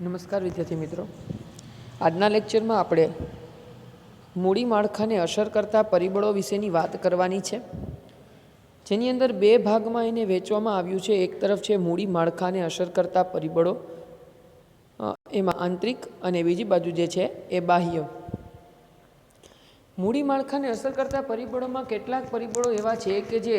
નમસ્કાર વિદ્યાર્થી મિત્રો, આજના લેક્ચરમાં આપણે મૂડી માળખાને અસર કરતા પરિબળો વિશેની વાત કરવાની છે, જેની અંદર બે ભાગમાં એને વહેંચવામાં આવ્યું છે. એક તરફ છે મૂડી માળખાને અસર કરતા પરિબળો, એમાં આંતરિક, અને બીજી બાજુ જે છે એ બાહ્ય. મૂડી માળખાને અસર કરતા પરિબળોમાં કેટલાક પરિબળો એવા છે કે જે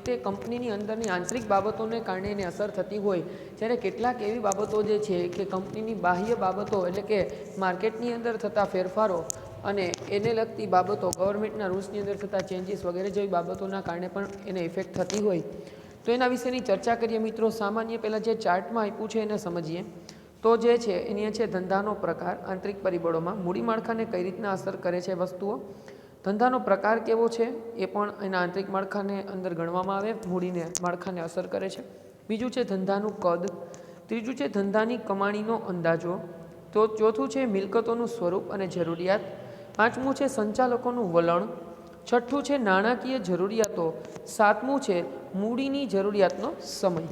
તે કંપનીની અંદરની આંતરિક બાબતોને કારણે એને અસર થતી હોય, જ્યારે કેટલાક એવી બાબતો જે છે કે કંપનીની બાહ્ય બાબતો એટલે કે માર્કેટની અંદર થતા ફેરફારો અને એને લગતી બાબતો, ગવર્મેન્ટના રૂલ્સની અંદર થતા ચેન્જીસ વગેરે જેવી બાબતોના કારણે પણ એને ઇફેક્ટ થતી હોય. તો એના વિશેની ચર્ચા કરીએ મિત્રો. સામાન્ય પહેલાં જે ચાર્ટમાં આપ્યું છે એને સમજીએ. તો જે છે એની છે ધંધાનો પ્રકાર. આંતરિક પરિબળોમાં મૂડી માળખાને કઈ રીતના અસર કરે છે વસ્તુઓ, ધંધાનો પ્રકાર કેવો છે એ પણ એના આંતરિક માળખાને અંદર ગણવામાં આવે, મૂડીને માળખાને અસર કરે છે. બીજું છે ધંધાનું કદ. ત્રીજું છે ધંધાની કમાણીનો અંદાજો. તો ચોથું છે મિલકતોનું સ્વરૂપ અને જરૂરિયાત. પાંચમું છે સંચાલકોનું વલણ. છઠ્ઠું છે નાણાકીય જરૂરિયાતો. સાતમું છે મૂડીની જરૂરિયાતનો સમય.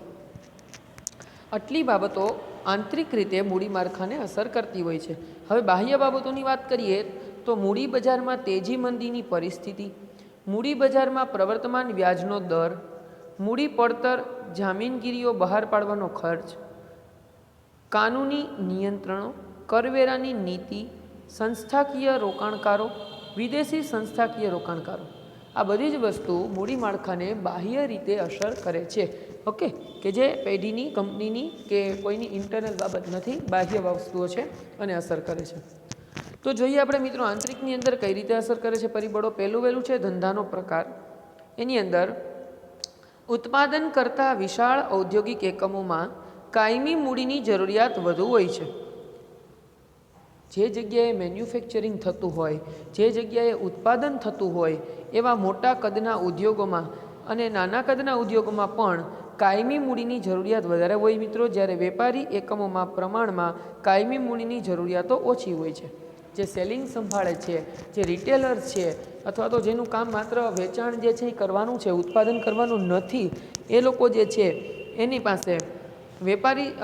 આટલી બાબતો આંતરિક રીતે મૂડી માળખાને અસર કરતી હોય છે. હવે બાહ્ય બાબતોની વાત કરીએ તો મૂડી બજારમાં તેજી મંદીની પરિસ્થિતિ, મૂડી બજારમાં પ્રવર્તમાન વ્યાજનો દર, મૂડી પડતર, જામીનગીરીઓ બહાર પાડવાનો ખર્ચ, કાનૂની નિયંત્રણો, કરવેરાની નીતિ, સંસ્થાકીય રોકાણકારો, વિદેશી સંસ્થાકીય રોકાણકારો. આ બધી જ વસ્તુ મૂડી માળખાને બાહ્ય રીતે અસર કરે છે. ઓકે, કે જે પેઢીની, કંપનીની કે કોઈની ઇન્ટરનલ બાબત નથી, બાહ્ય વસ્તુઓ છે અને અસર કરે છે. તો જોઈએ આપણે મિત્રો આંતરિકની અંદર કઈ રીતે અસર કરે છે પરિબળો. પહેલું છે ધંધાનો પ્રકાર. એની અંદર ઉત્પાદન કરતા વિશાળ ઔદ્યોગિક એકમોમાં કાયમી મૂડીની જરૂરિયાત વધુ હોય છે. જે જગ્યાએ મેન્યુફેક્ચરિંગ થતું હોય, જે જગ્યાએ ઉત્પાદન થતું હોય, એવા મોટા કદના ઉદ્યોગોમાં અને નાના કદના ઉદ્યોગોમાં પણ કાયમી મૂડીની જરૂરિયાત વધારે હોય મિત્રો, જ્યારે વેપારી એકમોમાં પ્રમાણમાં કાયમી મૂડીની જરૂરિયાતો ઓછી હોય છે. જે સેલિંગ સંભાળે છે, જે રિટેલર છે, અથવા તો જેનું કામ માત્ર વેચાણ જે છે એ કરવાનું છે, ઉત્પાદન કરવાનું નથી, એ લોકો જે છે એની પાસે વેપારી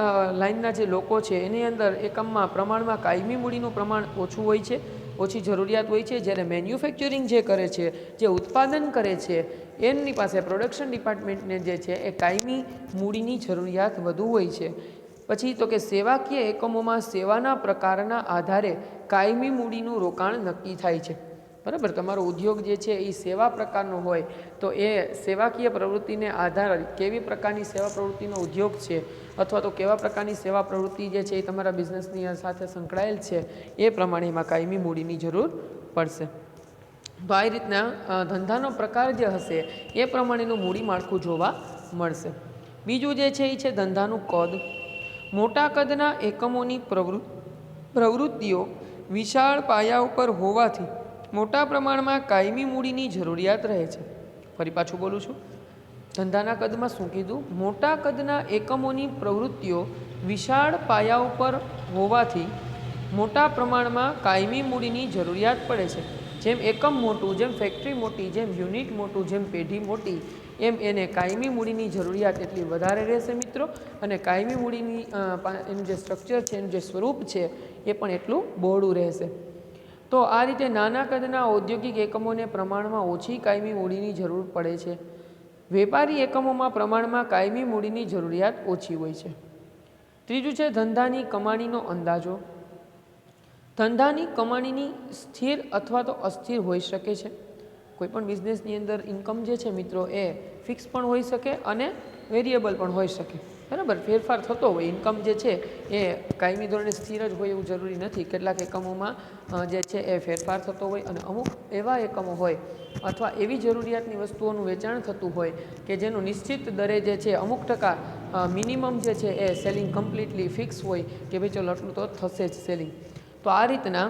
લાઇનના જે લોકો છે એની અંદર એકમમાં પ્રમાણમાં કાયમી મૂડીનું પ્રમાણ ઓછું હોય છે, ઓછી જરૂરિયાત હોય છે. જ્યારે મેન્યુફેક્ચરિંગ જે કરે છે, જે ઉત્પાદન કરે છે, એમની પાસે પ્રોડક્શન ડિપાર્ટમેન્ટને જે છે એ કાયમી મૂડીની જરૂરિયાત વધુ હોય છે. પછી તો કે સેવાકીય એકમોમાં સેવાના પ્રકારના આધારે કાયમી મૂડીનું રોકાણ નક્કી થાય છે. બરાબર, તમારો ઉદ્યોગ જે છે એ સેવા પ્રકારનો હોય તો એ સેવાકીય પ્રવૃત્તિને આધારે કેવી પ્રકારની સેવા પ્રવૃત્તિનો ઉદ્યોગ છે, અથવા તો કેવા પ્રકારની સેવા પ્રવૃત્તિ જે છે એ તમારા બિઝનેસની સાથે સંકળાયેલ છે, એ પ્રમાણે એમાં કાયમી મૂડીની જરૂર પડશે. તો આ રીતના ધંધાનો પ્રકાર જે હશે એ પ્રમાણેનું મૂડી માળખું જોવા મળશે. બીજું જે છે એ છે ધંધાનું કદ. મોટા કદના એકમોની પ્રવૃત્તિઓ વિશાળ પાયા ઉપર હોવાથી મોટા પ્રમાણમાં કાયમી મૂડીની જરૂરિયાત રહે છે. ફરી પાછું બોલું છું, ધંધાના કદમાં શું કીધું? મોટા કદના એકમોની પ્રવૃત્તિઓ વિશાળ પાયા ઉપર હોવાથી મોટા પ્રમાણમાં કાયમી મૂડીની જરૂરિયાત પડે છે. જેમ એકમ મોટું, જેમ ફેક્ટરી મોટી, જેમ યુનિટ મોટું, જેમ પેઢી મોટી, એમ એને કાયમી મૂડીની જરૂરિયાત એટલી વધારે રહેશે મિત્રો. અને કાયમી મૂડીની એનું જે સ્ટ્રક્ચર છે, એનું જે સ્વરૂપ છે એ પણ એટલું બહોળું રહેશે. તો આ રીતે નાના કદના ઔદ્યોગિક એકમોને પ્રમાણમાં ઓછી કાયમી મૂડીની જરૂર પડે છે. વેપારી એકમોમાં પ્રમાણમાં કાયમી મૂડીની જરૂરિયાત ઓછી હોય છે. ત્રીજું છે ધંધાની કમાણીનો અંદાજો. ધંધાની કમાણીની સ્થિર અથવા તો અસ્થિર હોઈ શકે છે. કોઈપણ બિઝનેસની અંદર ઇન્કમ જે છે મિત્રો એ ફિક્સ પણ હોઈ શકે અને વેરિયેબલ પણ હોઈ શકે. બરાબર, ફેરફાર થતો હોય. ઇન્કમ જે છે એ કાયમી ધોરણે સ્થિર જ હોય એવું જરૂરી નથી. કેટલાક એકમોમાં જે છે એ ફેરફાર થતો હોય, અને અમુક એવા એકમો હોય અથવા એવી જરૂરિયાતની વસ્તુઓનું વેચાણ થતું હોય કે જેનું નિશ્ચિત દરે જે છે અમુક ટકા મિનિમમ જે છે એ સેલિંગ કમ્પ્લીટલી ફિક્સ હોય કે ભાઈ ચલો આટલું તો થશે જ સેલિંગ. તો આ રીતના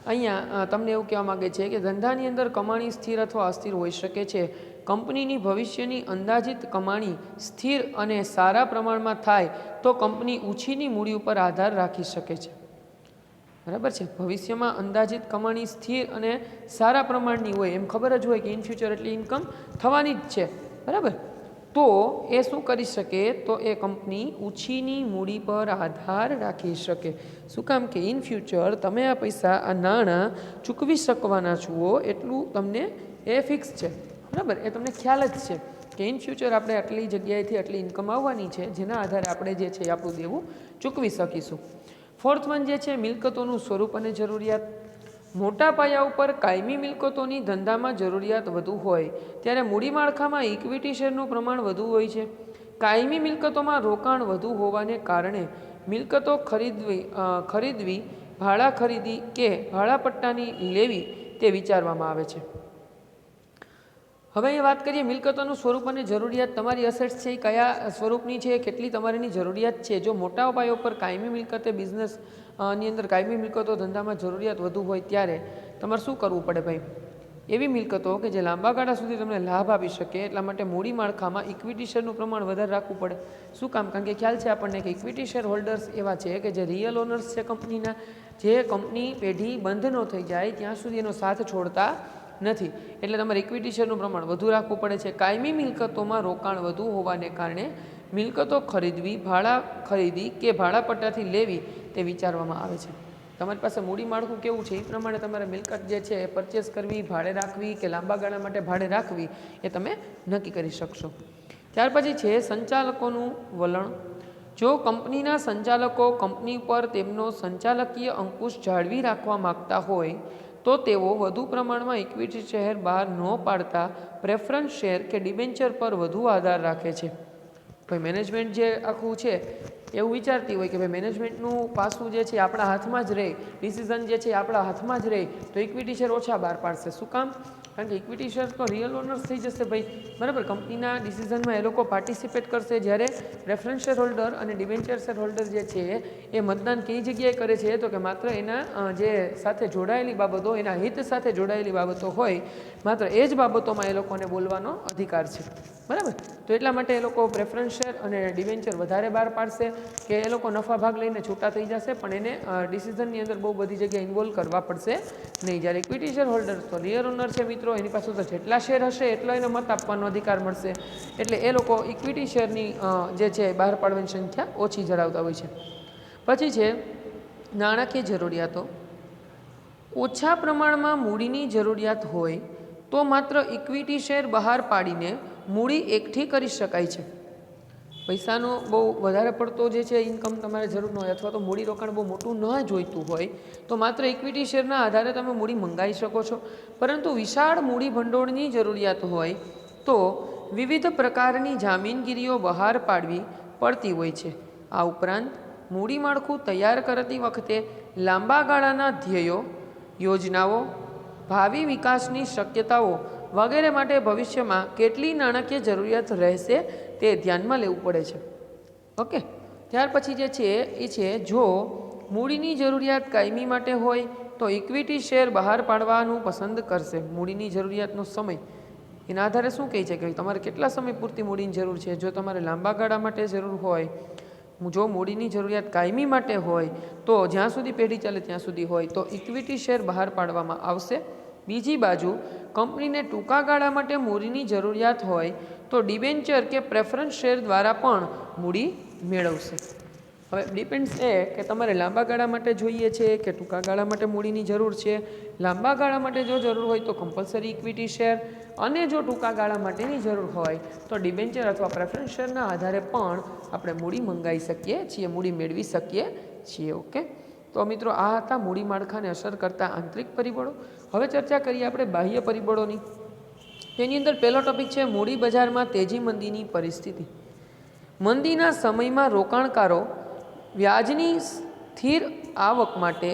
અહીંયા તમને એવું કહેવા માગે છે કે ધંધાની અંદર કમાણી સ્થિર અથવા અસ્થિર હોઈ શકે છે. કંપનીની ભવિષ્યની અંદાજિત કમાણી સ્થિર અને સારા પ્રમાણમાં થાય તો કંપની ઓછીની મૂડી ઉપર આધાર રાખી શકે છે. બરાબર છે, ભવિષ્યમાં અંદાજિત કમાણી સ્થિર અને સારા પ્રમાણની હોય, એમ ખબર જ હોય કે ઇન ફ્યુચર એટલી ઇન્કમ થવાની જ છે. બરાબર, તો એ શું કરી શકે, તો એ કંપની ઓછીની મૂડી પર આધાર રાખી શકે. શું કામ કે ઇન ફ્યુચર તમે આ પૈસા, આ નાણાં ચૂકવી શકવાના છો એટલું તમને એ ફિક્સ છે, બરાબર. એ તમને ખ્યાલ જ છે કે ઇન ફ્યુચર આપણે આટલી જગ્યાએથી આટલી ઇન્કમ આવવાની છે, જેના આધારે આપણે જે છે આપણું દેવું ચૂકવી શકીશું. ફોર્થ વન જે છે મિલકતોનું સ્વરૂપ અને જરૂરિયાત. મોટા પાયા ઉપર કાયમી મિલકતોની ધંધામાં જરૂરિયાત વધુ હોય ત્યારે મૂડી માળખામાં ઇક્વિટી શેરનું પ્રમાણ વધુ હોય છે. કાયમી મિલકતોમાં રોકાણ વધુ હોવાને કારણે મિલકતો ખરીદવી, ભાડા ખરીદી કે ભાડાપટ્ટાની લેવી તે વિચારવામાં આવે છે. હવે એ વાત કરીએ મિલકતોનું સ્વરૂપ અને જરૂરિયાત. તમારી અસેટ્સ છે એ કયા સ્વરૂપની છે, કેટલી તમારીની જરૂરિયાત છે. જો મોટા પાયા ઉપર કાયમી મિલકતે બિઝનેસ ની અંદર કાયમી મિલકતો ધંધામાં જરૂરિયાત વધુ હોય ત્યારે તમારે શું કરવું પડે ભાઈ? એવી મિલકતો કે જે લાંબા ગાળા સુધી તમને લાભ આપી શકે એટલા માટે મૂડી માળખામાં ઇક્વિટી શેરનું પ્રમાણ વધારે રાખવું પડે. શું કામ? કારણ કે ખ્યાલ છે આપણને કે ઇક્વિટી શેર હોલ્ડર્સ એવા છે કે જે રિયલ ઓનર્સ છે કંપનીના, જે કંપની પેઢી બંધ ન થઈ જાય ત્યાં સુધી એનો સાથ છોડતા નથી. એટલે તમારે ઇક્વિટી શેરનું પ્રમાણ વધુ રાખવું પડે છે. કાયમી મિલકતોમાં રોકાણ વધુ હોવાને કારણે મિલકતો ખરીદવી, ભાડા ખરીદી કે ભાડાપટ્ટાથી લેવી તે વિચારવામાં આવે છે. તમારી પાસે મૂડી માળખું કેવું છે એ પ્રમાણે તમારે મિલકત જે છે એ પરચેસ કરવી, ભાડે રાખવી કે લાંબા ગાળા માટે ભાડે રાખવી એ તમે નક્કી કરી શકશો. ત્યાર પછી છે સંચાલકોનું વલણ. જો કંપનીના સંચાલકો કંપની પર તેમનો સંચાલકીય અંકુશ જાળવી રાખવા માગતા હોય તો તેઓ વધુ પ્રમાણમાં ઇક્વિટી શેર બહાર ન પાડતા પ્રેફરન્સ શેર કે ડિબેન્ચર પર વધુ આધાર રાખે છે. ભાઈ મેનેજમેન્ટ જે આખું છે એવું વિચારતી હોય કે ભાઈ મેનેજમેન્ટનું પાસું જે છે આપણા હાથમાં જ રહે, ડિસિઝન જે છે આપણા હાથમાં જ રહે, તો ઇક્વિટી શેર ઓછા બહાર પાડશે. શું કામ? કારણ કે ઇક્વિટી શેર તો રિયલ ઓનર્સ થઈ જશે ભાઈ, બરાબર. કંપનીના ડિસિઝનમાં એ લોકો પાર્ટિસિપેટ કરશે, જ્યારે પ્રેફરન્સ શેર હોલ્ડર અને ડિબેન્ચર શેર હોલ્ડર જે છે એ મતદાન કઈ જગ્યાએ કરે છે તો કે માત્ર એના જે સાથે જોડાયેલી બાબતો, એના હિત સાથે જોડાયેલી બાબતો હોય, માત્ર એ જ બાબતોમાં એ લોકોને બોલવાનો અધિકાર છે, બરાબર. તો એટલા માટે એ લોકો પ્રેફરન્સ શેર અને ડિબેન્ચર વધારે બહાર પાડશે કે એ લોકો નફા ભાગ લઈને છૂટા થઈ જશે, પણ એને ડિસિઝનની અંદર બહુ બધી જગ્યાએ ઇન્વોલ્વ કરવા પડશે નહીં. જ્યારે ઇક્વિટી શેર હોલ્ડર તો રિયલ ઓનર છે મિત્રો, એની પાસે તો જેટલા શેર હશે એટલો એને મત આપવાનો અધિકાર મળશે. એટલે એ લોકો ઇક્વિટી શેરની જે છે બહાર પાડવાની સંખ્યા ઓછી ધરાવતા હોય છે. પછી છે નાણાકીય જરૂરિયાતો. ઓછા પ્રમાણમાં મૂડીની જરૂરિયાત હોય તો માત્ર ઇક્વિટી શેર બહાર પાડીને મૂડી એકઠી કરી શકાય છે. પૈસાનો બહુ વધારે પડતો જે છે ઇન્કમ તમારે જરૂર ન હોય અથવા તો મૂડી રોકાણ બહુ મોટું ન જોઈતું હોય તો માત્ર ઇક્વિટી શેરના આધારે તમે મૂડી મંગાવી શકો છો. પરંતુ વિશાળ મૂડી ભંડોળની જરૂરિયાત હોય તો વિવિધ પ્રકારની જામીનગીરીઓ બહાર પાડવી પડતી હોય છે. આ ઉપરાંત મૂડી માળખું તૈયાર કરતી વખતે લાંબા ગાળાના ધ્યેયો, યોજનાઓ, ભાવિ વિકાસની શક્યતાઓ વગેરે માટે ભવિષ્યમાં કેટલી નાણાકીય જરૂરિયાત રહેશે તે ધ્યાનમાં લેવું પડે છે. ઓકે. ત્યાર પછી જે છે એ છે જો મૂડીની જરૂરિયાત કાયમી માટે હોય તો ઇક્વિટી શેર બહાર પાડવાનું પસંદ કરશે. મૂડીની જરૂરિયાતનો સમય એના આધારે શું કહે છે કે તમારે કેટલા સમય પૂરતી મૂડીની જરૂર છે. જો તમારે લાંબા ગાળા માટે જરૂર હોય, જો મૂડીની જરૂરિયાત કાયમી માટે હોય તો જ્યાં સુધી પેઢી ચાલે ત્યાં સુધી હોય તો ઇક્વિટી શેર બહાર પાડવામાં આવશે. બીજી બાજુ કંપનીને ટૂંકા ગાળા માટે મૂડીની જરૂરિયાત હોય તો ડિબેન્ચર કે પ્રેફરન્સ શેર દ્વારા પણ મૂડી મેળવશે. હવે ડિપેન્ડ્સ એ કે તમારે લાંબા ગાળા માટે જોઈએ છે કે ટૂંકા ગાળા માટે મૂડીની જરૂર છે. લાંબા ગાળા માટે જો જરૂર હોય તો કમ્પલસરી ઇક્વિટી શેર, અને જો ટૂંકા ગાળા માટેની જરૂર હોય તો ડિબેન્ચર અથવા પ્રેફરન્સ શેરના આધારે પણ આપણે મૂડી મંગાવી શકીએ છીએ, મૂડી મેળવી શકીએ છીએ. ઓકે. તો મિત્રો આ હતા મૂડી માળખાને અસર કરતા આંતરિક પરિબળો. હવે ચર્ચા કરીએ આપણે બાહ્ય પરિબળોની. તેની અંદર પહેલો ટોપિક છે મૂડી બજારમાં તેજી મંદીની પરિસ્થિતિ. મંદીના સમયમાં રોકાણકારો વ્યાજની સ્થિર આવક માટે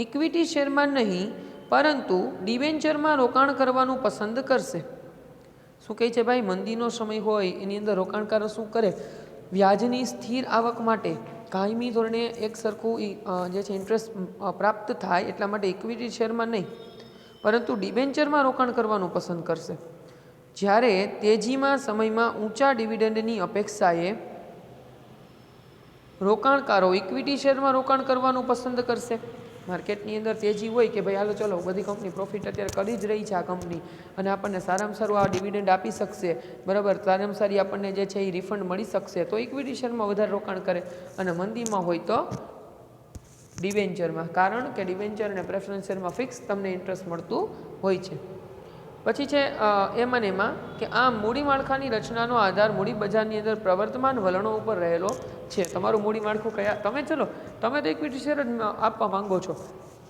ઇક્વિટી શેરમાં નહીં પરંતુ ડિબેન્ચરમાં રોકાણ કરવાનું પસંદ કરશે. શું કહે છે ભાઈ? મંદીનો સમય હોય એની અંદર રોકાણકારો શું કરે? વ્યાજની સ્થિર આવક માટે કાયમી ધોરણે એક સરખું જે છે ઇન્ટરેસ્ટ પ્રાપ્ત થાય એટલા માટે ઇક્વિટી શેરમાં નહીં પરંતુ ડિબેન્ચરમાં રોકાણ કરવાનું પસંદ કરશે. જ્યારે તેજીમાં સમયમાં ઊંચા ડિવિડન્ડની અપેક્ષાએ રોકાણકારો ઇક્વિટી શેરમાં રોકાણ કરવાનું પસંદ કરશે. માર્કેટની અંદર તેજી હોય કે ભાઈ હાલો ચલો બધી કંપની પ્રોફિટ અત્યારે કરી જ રહી છે આ કંપની અને આપણને સારામાં સારું આ ડિવિડન્ડ આપી શકશે, બરાબર, સારામાં સારી આપણને જે છે એ રિફંડ મળી શકશે, તો ઇક્વિટી શેરમાં વધારે રોકાણ કરે. અને મંદીમાં હોય તો ડિવેન્ચરમાં, કારણ કે ડિવેન્ચર અને પ્રેફરન્સ શેરમાં ફિક્સ તમને ઇન્ટરેસ્ટ મળતું હોય છે. પછી છે એમાં ને એમાં કે આ મૂડી માળખાની રચનાનો આધાર મૂડી બજારની અંદર પ્રવર્તમાન વલણો ઉપર રહેલો છે. તમારું મૂડી માળખું કયા, તમે તો ઇક્વિટી શેર જ આપવા માંગો છો,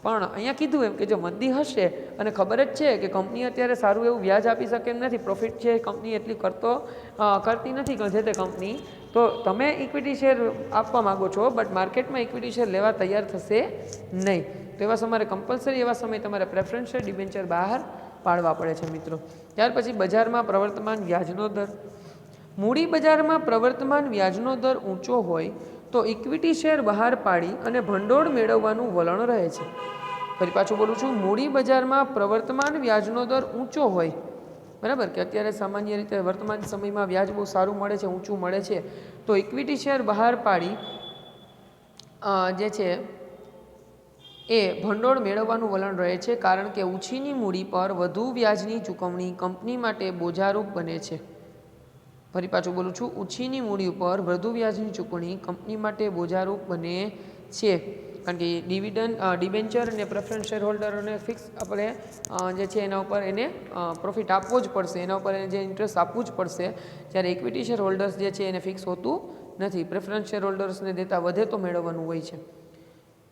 પણ અહીંયા કીધું એમ કે જો મંદી હશે અને ખબર જ છે કે કંપની અત્યારે સારું એવું વ્યાજ આપી શકે એમ નથી, પ્રોફિટ છે કંપની એટલી કરતી નથી જે તે કંપની, તો તમે ઇક્વિટી શેર આપવા માગો છો બટ માર્કેટમાં ઇક્વિટી શેર લેવા તૈયાર થશે નહીં. તો એવા સમયે કમ્પલસરી એવા સમયે તમારે પ્રેફરન્સ શેર ડિબેન્ચર બહાર પાડવા પડે છે મિત્રો. ત્યાર પછી બજારમાં પ્રવર્તમાન વ્યાજનો દર. મૂડી બજારમાં પ્રવર્તમાન વ્યાજનો દર ઊંચો હોય તો ઇક્વિટી શેર બહાર પાડી અને ભંડોળ મેળવવાનું વલણ રહે છે. ફરી પાછું બોલું છું, મૂડી બજારમાં પ્રવર્તમાન વ્યાજનો દર ઊંચો હોય, બરાબર, કે અત્યારે સામાન્ય રીતે વર્તમાન સમયમાં વ્યાજ બહુ સારું મળે છે, ઊંચું મળે છે, તો ઇક્વિટી શેર બહાર પાડી જે છે એ ભંડોળ મેળવવાનું વલણ રહે છે, કારણ કે ઊંચીની મૂડી પર વધુ વ્યાજની ચૂકવણી કંપની માટે બોજારૂપ બને છે. ફરી પાછું બોલું છું, ઊંચીની મૂડી ઉપર વધુ વ્યાજની ચૂકવણી કંપની માટે બોજારૂપ બને છે, કારણ કે ડિબેન્ચર અને પ્રેફરન્સ શેર હોલ્ડરોને ફિક્સ આપણે જે છે એના ઉપર એને પ્રોફિટ આપવો જ પડશે, એના ઉપર એને જે ઇન્ટરેસ્ટ આપવું જ પડશે. જ્યારે ઇક્વિટી શેર હોલ્ડર્સ જે છે એને ફિક્સ હોતું નથી, પ્રેફરન્સ શેર હોલ્ડર્સને દેતા વધે તો મેળવવાનું હોય છે.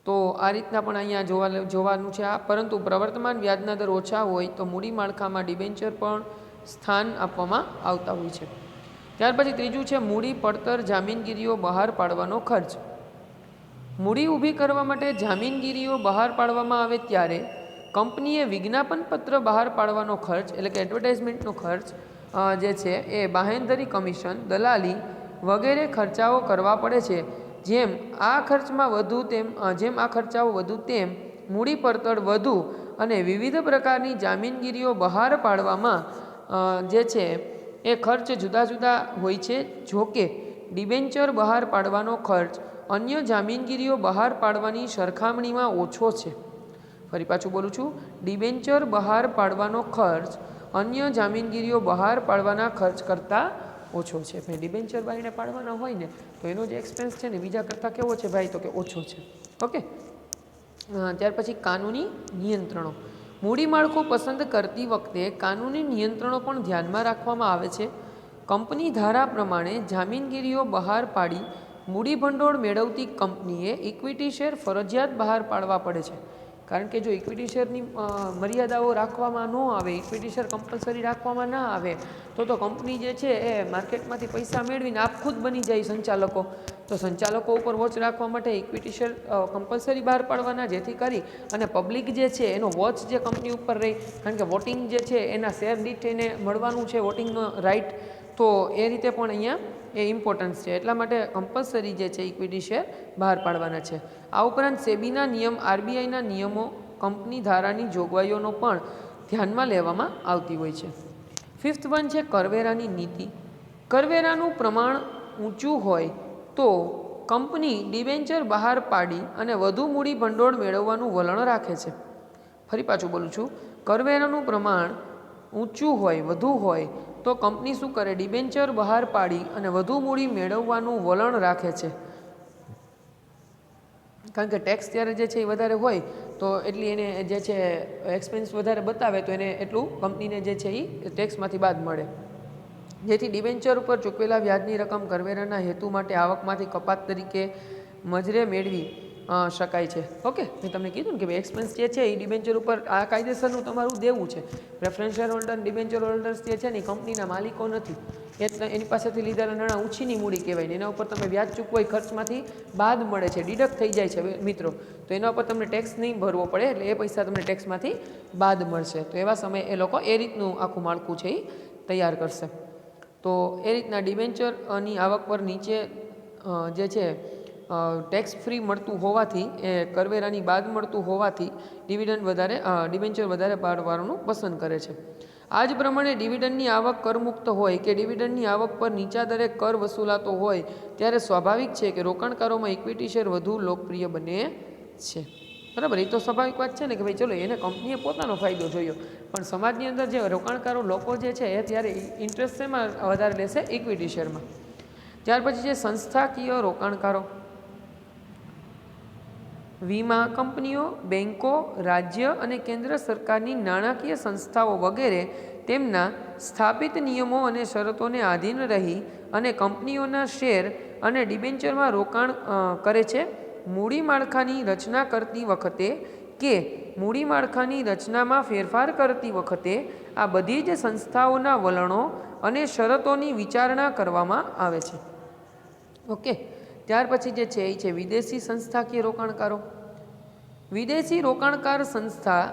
તો આ રીતના પણ અહીંયા જોવાનું છે આ. પરંતુ પ્રવર્તમાન વ્યાજના દર ઓછા હોય તો મૂડી માળખામાં ડિબેન્ચર પણ સ્થાન આપવામાં આવતા હોય છે. ત્યાર પછી ત્રીજું છે મૂડી પડતર જામીનગીરીઓ બહાર પાડવાનો ખર્ચ. મૂડી ઊભી કરવા માટે જામીનગીરીઓ બહાર પાડવામાં આવે ત્યારે કંપનીએ વિજ્ઞાપન પત્ર બહાર પાડવાનો ખર્ચ એટલે કે એડવર્ટાઇઝમેન્ટનો ખર્ચ જે છે એ બાહેંધરી કમિશન, દલાલી વગેરે ખર્ચાઓ કરવા પડે છે. જેમ આ ખર્ચાઓ વધુ તેમ મૂડી પડતર વધુ અને વિવિધ પ્રકારની જામીનગીરીઓ બહાર પાડવામાં જે છે એ ખર્ચ જુદા જુદા હોય છે. જોકે ડિબેન્ચર બહાર પાડવાનો ખર્ચ અન્ય જામીનગીરીઓ બહાર પાડવાની સરખામણીમાં ઓછો છે. ફરી પાછું બોલું છું, ડિબેન્ચર બહાર પાડવાનો ખર્ચ અન્ય જામીનગીરીઓ બહાર પાડવાના ખર્ચ કરતાં ઓછો છે. ભાઈ ડિબેન્ચર બાઈને પાડવાના હોય ને તો એનો જે એક્સપેન્સ છે ને બીજા કરતાં કેવો છે ભાઈ, તો કે ઓછો છે. ઓકે. ત્યાર પછી કાનૂની નિયંત્રણો. મૂડી માળખું પસંદ કરતી વખતે કાનૂની નિયંત્રણો પણ ધ્યાનમાં રાખવામાં આવે છે. કંપની ધારા પ્રમાણે જામીનગીરીઓ બહાર પાડી મૂડી ભંડોળ મેળવતી કંપનીએ ઇક્વિટી શેર ફરજિયાત બહાર પાડવા પડે છે. કારણ કે જો ઇક્વિટી શેરની મર્યાદાઓ રાખવામાં ન આવે, ઇક્વિટી શેર કમ્પલસરી રાખવામાં ના આવે તો કંપની જે છે એ માર્કેટમાંથી પૈસા મેળવીને આપખુદ બની જાય સંચાલકો. તો સંચાલકો ઉપર વોચ રાખવા માટે ઇક્વિટી શેર કમ્પલસરી બહાર પાડવાના, જેથી કરી અને પબ્લિક જે છે એનો વોચ જે કંપની ઉપર રહી, કારણ કે વોટિંગ જે છે એના શેર દીઠ એને મળવાનું છે વોટિંગનો રાઇટ, તો એ રીતે પણ અહીંયા એ ઇમ્પોર્ટન્સ છે. એટલા માટે કમ્પલસરી જે છે ઇક્વિટી શેર બહાર પાડવાના છે. આ ઉપરાંત સેબીના નિયમ, આરબીઆઈના નિયમો, કંપની ધારાની જોગવાઈઓનો પણ ધ્યાનમાં લેવામાં આવતી હોય છે. 5th વન છે કરવેરાની નીતિ. કરવેરાનું પ્રમાણ ઊંચું હોય તો કંપની ડિબેન્ચર બહાર પાડી અને વધુ મૂડી ભંડોળ મેળવવાનું વલણ રાખે છે. ફરી પાછું બોલું છું, કરવેરાનું પ્રમાણ ઊંચું હોય, વધુ હોય તો કંપની શું કરે, ડિબેન્ચર બહાર પાડી અને વધુ મૂડી મેળવવાનું વલણ રાખે છે. કારણ કે ટેક્સ ત્યારે જે છે એ વધારે હોય તો એટલી એને જે છે એક્સપેન્સ વધારે બતાવે તો એને એટલું કંપનીને જે છે એ ટેક્સમાંથી બાદ મળે. જેથી ડિબેન્ચર ઉપર ચૂકવેલા વ્યાજની રકમ કરવેરાના હેતુ માટે આવકમાંથી કપાત તરીકે મજરે મેળવી શકાય છે. ઓકે, મેં તમને કીધું ને કે ભાઈ એક્સપેન્સ જે છે એ ડિબેન્ચર ઉપર આ કાયદેસરનું તમારું દેવું છે. Preference share holder, debenture holders જે છે ને એ કંપનીના માલિકો નથી, એની પાસેથી લીધેલા નાણાં ઊંચીની મૂડી કહેવાય ને એના ઉપર તમે વ્યાજ ચૂકવો એ ખર્ચમાંથી બાદ મળે છે, ડિડક્ટ થઈ જાય છે મિત્રો, તો એના ઉપર તમને ટેક્સ નહીં ભરવો પડે, એટલે એ પૈસા તમને ટેક્સમાંથી બાદ મળશે. તો એવા સમયે એ લોકો એ રીતનું આખું માળખું છે એ તૈયાર કરશે. તો એ રીતના ડિબેન્ચરની આવક પર નીચે જે છે ટેક્સ ફ્રી મળતું હોવાથી, એ કરવેરાની બાદ મળતું હોવાથી ડિબેન્ચર વધારે પાડવાનું પસંદ કરે છે. આ જ પ્રમાણે ડિવિડન્ડની આવક કરમુક્ત હોય કે ડિવિડન્ડની આવક પર નીચા દરે કર વસૂલાતો હોય ત્યારે સ્વાભાવિક છે કે રોકાણકારોમાં ઇક્વિટી શેર વધુ લોકપ્રિય બને છે. બરાબર, એ તો સ્વાભાવિક વાત છે ને કે ભાઈ ચલો એને કંપનીએ પોતાનો ફાયદો જોયો, પણ સમાજની અંદર જે રોકાણકારો લોકો જે છે એ ત્યારે ઇન્ટરેસ્ટ શેમાં વધારે લેશે? ઇક્વિટી શેરમાં. ત્યાર પછી છે સંસ્થાકીય રોકાણકારો. વીમા કંપનીઓ, બેન્કો, રાજ્ય અને કેન્દ્ર સરકારની નાણાકીય સંસ્થાઓ વગેરે તેમના સ્થાપિત નિયમો અને શરતોને આધીન રહી અને કંપનીઓના શેર અને ડિબેન્ચરમાં રોકાણ કરે છે. મૂડી માળખાની રચના કરતી વખતે કે મૂડી માળખાની રચનામાં ફેરફાર કરતી વખતે આ બધી જ સંસ્થાઓના વલણો અને શરતોની વિચારણા કરવામાં આવે છે. ઓકે, ત્યાર પછી જે છે એ છે વિદેશી સંસ્થાકીય રોકાણકારો. વિદેશી રોકાણકાર સંસ્થા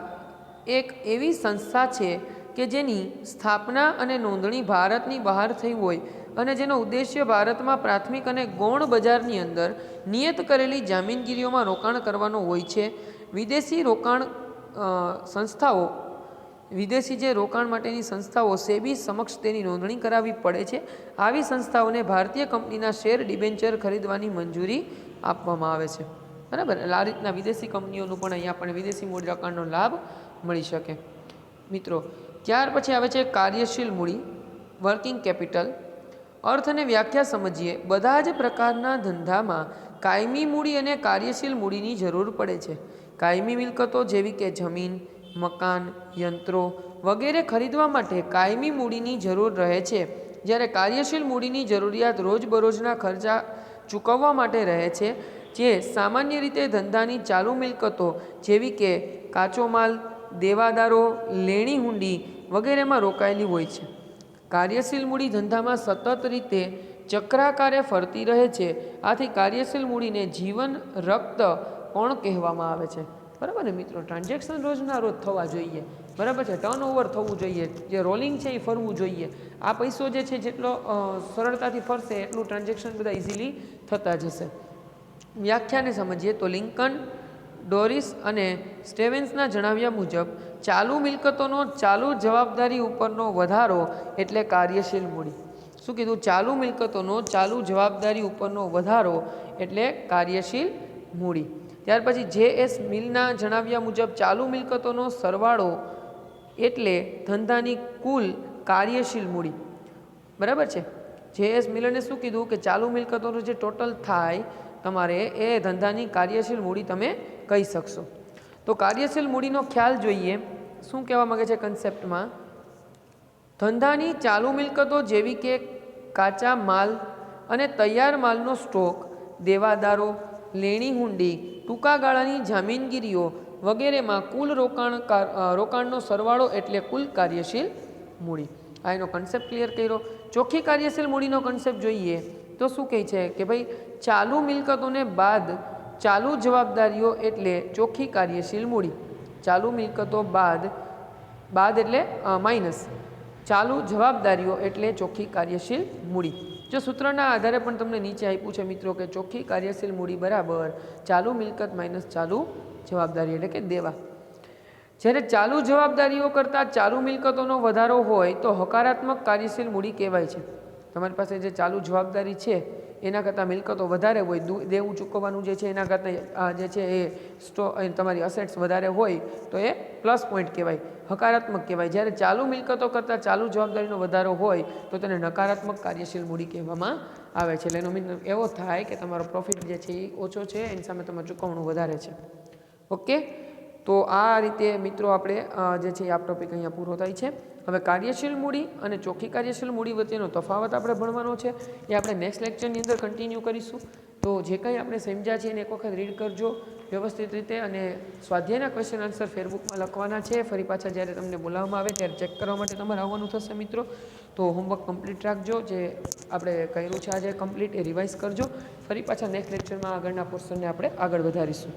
એક એવી સંસ્થા છે કે જેની સ્થાપના અને નોંધણી ભારતની બહાર થઈ હોય અને જેનો ઉદ્દેશ્ય ભારતમાં પ્રાથમિક અને ગૌણ બજારની અંદર નિયત કરેલી જામીનગીરીઓમાં રોકાણ કરવાનો હોય છે. વિદેશી રોકાણ સંસ્થાઓ વિદેશી જે રોકાણ માટેની સંસ્થાઓ સેબી સમક્ષ તેની નોંધણી કરાવવી પડે છે. આવી સંસ્થાઓને ભારતીય કંપનીના શેર ડિબેન્ચર ખરીદવાની મંજૂરી આપવામાં આવે છે. બરાબર, એટલે આ રીતના વિદેશી કંપનીઓનું પણ અહીંયા પણ વિદેશી મૂડી રોકાણનો લાભ મળી શકે. મિત્રો, ત્યાર પછી આવે છે કાર્યશીલ મૂડી, વર્કિંગ કેપિટલ. અર્થ અને વ્યાખ્યા સમજીએ. બધા જ પ્રકારના ધંધામાં કાયમી મૂડી અને કાર્યશીલ મૂડીની જરૂર પડે છે. કાયમી મિલકતો જેવી કે જમીન, મકાન, યંત્રો વગેરે ખરીદવા માટે કાયમી મૂડીની જરૂર રહે છે, જ્યારે કાર્યશીલ મૂડીની જરૂરિયાત રોજબરોજના ખર્ચા ચૂકવવા માટે રહે છે, જે સામાન્ય રીતે ધંધાની ચાલુ મિલકતો જેવી કે કાચો માલ, દેવાદારો, લેણી હુંડી વગેરેમાં રોકાયેલી હોય છે. કાર્યશીલ મૂડી ધંધામાં સતત રીતે ચક્રાકારે ફરતી રહે છે. આથી કાર્યશીલ મૂડીને જીવન રક્ત પણ કહેવામાં આવે છે. બરાબર ને મિત્રો, ટ્રાન્ઝેક્શન રોજના રોજ થવા જોઈએ. બરાબર છે, ટર્નઓવર થવું જોઈએ, જે રોલિંગ છે એ ફરવું જોઈએ. આ પૈસો જે છે જેટલો સરળતાથી ફરશે એટલું ટ્રાન્ઝેક્શન બધા ઇઝીલી થતા જશે. વ્યાખ્યાને સમજીએ તો લિંકન, ડોરિસ અને સ્ટેવેન્સના જણાવ્યા મુજબ ચાલુ મિલકતોનો ચાલુ જવાબદારી ઉપરનો વધારો એટલે કાર્યશીલ મૂડી. શું કીધું? ચાલુ મિલકતોનો ચાલુ જવાબદારી ઉપરનો વધારો એટલે કાર્યશીલ મૂડી. ત્યાર પછી જે.એસ. મિલના જણાવ્યા મુજબ ચાલુ મિલકતોનો સરવાળો એટલે ધંધાની કુલ કાર્યશીલ મૂડી. બરાબર છે, જે.એસ. મિલને શું કીધું કે ચાલુ મિલકતોનો જે ટોટલ થાય તમારે એ ધંધાની કાર્યશીલ મૂડી તમે કહી શકશો. તો કાર્યશીલ મૂડીનો ખ્યાલ જોઈએ. શું કહેવા માગે છે કન્સેપ્ટમાં? ધંધાની ચાલુ મિલકતો જેવી કે કાચા માલ અને તૈયાર માલનો સ્ટોક, દેવાદારો, લેણી હુંડી, ટૂંકા ગાળાની જામીનગીરીઓ વગેરેમાં કુલ રોકાણનો સરવાળો એટલે કુલ કાર્યશીલ મૂડી. આ એનો કન્સેપ્ટ ક્લિયર કર્યો. ચોખ્ખી કાર્યશીલ મૂડીનો કન્સેપ્ટ જોઈએ તો શું કહે છે કે ભાઈ ચાલુ મિલકતોને બાદ ચાલુ જવાબદારીઓ એટલે ચોખ્ખી કાર્યશીલ મૂડી. ચાલુ મિલકતો બાદ એટલે માઇનસ ચાલુ જવાબદારીઓ એટલે ચોખ્ખી કાર્યશીલ મૂડી. જો સૂત્રના આધારે પણ તમને નીચે આપ્યું છે મિત્રો કે ચોખ્ખી કાર્યશીલ મૂડી બરાબર ચાલુ મિલકત માઇનસ ચાલુ જવાબદારી એટલે કે દેવા. જ્યારે ચાલુ જવાબદારીઓ કરતાં ચાલુ મિલકતોનો વધારો હોય તો હકારાત્મક કાર્યશીલ મૂડી કહેવાય છે. તમારી પાસે જે ચાલુ જવાબદારી છે એના કરતાં મિલકતો વધારે હોય, દેવું ચૂકવવાનું જે છે એના કરતાં જે છે એ તમારી અસેટ્સ વધારે હોય તો એ પ્લસ પોઈન્ટ કહેવાય, હકારાત્મક કહેવાય. જ્યારે ચાલુ મિલકતો કરતાં ચાલુ જવાબદારીનો વધારો હોય તો તેને નકારાત્મક કાર્યશીલ મૂડી કહેવામાં આવે છે. એટલે એનો મીન એવો થાય કે તમારો પ્રોફિટ જે છે એ ઓછો છે, એની સામે તમારું ચૂકવણું વધારે છે. ઓકે, તો આ રીતે મિત્રો આપણે જે છે આ ટોપિક અહીંયા પૂરો થાય છે. હવે કાર્યશીલ મૂડી અને ચોખ્ખી કાર્યશીલ મૂડી વચ્ચેનો તફાવત આપણે ભણવાનો છે, એ આપણે નેક્સ્ટ લેક્ચરની અંદર કન્ટિન્યુ કરીશું. તો જે કંઈ આપણે સમજ્યા છે એને એક વખત રીડ કરજો વ્યવસ્થિત રીતે, અને સ્વાધ્યાયના ક્વેશ્ચન આન્સર ફેસબુકમાં લખવાના છે. ફરી પાછા જ્યારે તમને બોલાવવામાં આવે ત્યારે ચેક કરવા માટે તમારે આવવાનું થશે મિત્રો. તો હોમવર્ક કમ્પ્લીટ રાખજો, જે આપણે કર્યું છે આજે કમ્પ્લીટ એ રિવાઇઝ કરજો. ફરી પાછા નેક્સ્ટ લેક્ચરમાં આગળના પોર્શનને આપણે આગળ વધારીશું.